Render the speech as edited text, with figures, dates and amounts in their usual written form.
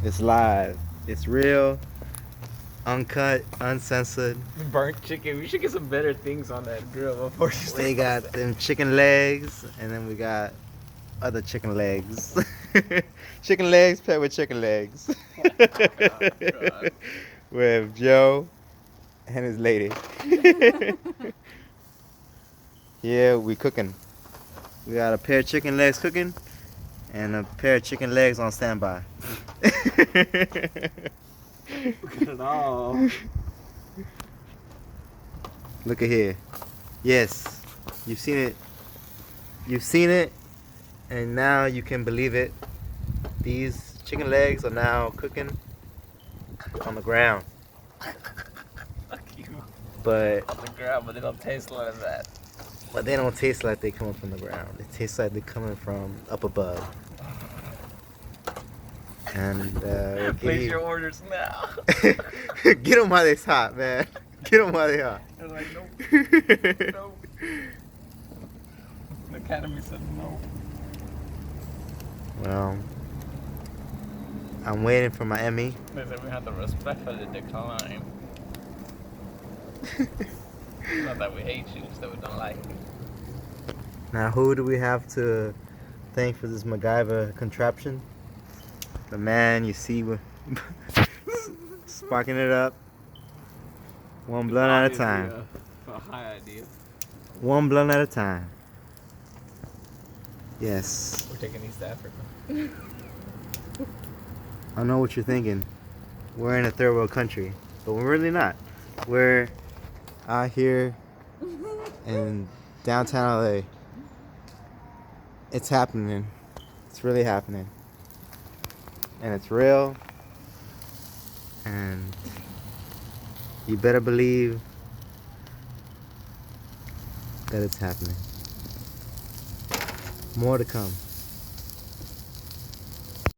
It's live. It's real, uncut, uncensored. Burnt chicken. We should get some better things on that grill before you start. We got them chicken legs, and then we got other chicken legs. Chicken legs paired with chicken legs. God. With Joe and his lady. Yeah, we cooking. We got a pair of chicken legs cooking and a pair of chicken legs on standby. Look at it all. Look at here. Yes, you've seen it. You've seen it, and now you can believe it. These chicken legs are now cooking on the ground. Fuck you. But On the ground, but they don't taste like that. they don't taste like they're coming from the ground. They taste like they're coming from up above. And Place your orders now. get them while they're hot, man. Get them while they're hot. They're like, nope. Nope. The Academy said no. Well, I'm waiting for my Emmy. They said we have to respectfully decline. Not that we hate you, it's that we don't like you. Now, who do we have to thank for this MacGyver contraption? The man you see with sparking it up. One blunt at a time. A high idea. One blunt at a time. Yes. We're taking East Africa. I know what you're thinking. We're in a third world country, but we're really not. We're out here in downtown LA. It's happening. It's really happening. And it's real. And you better believe that it's happening. More to come.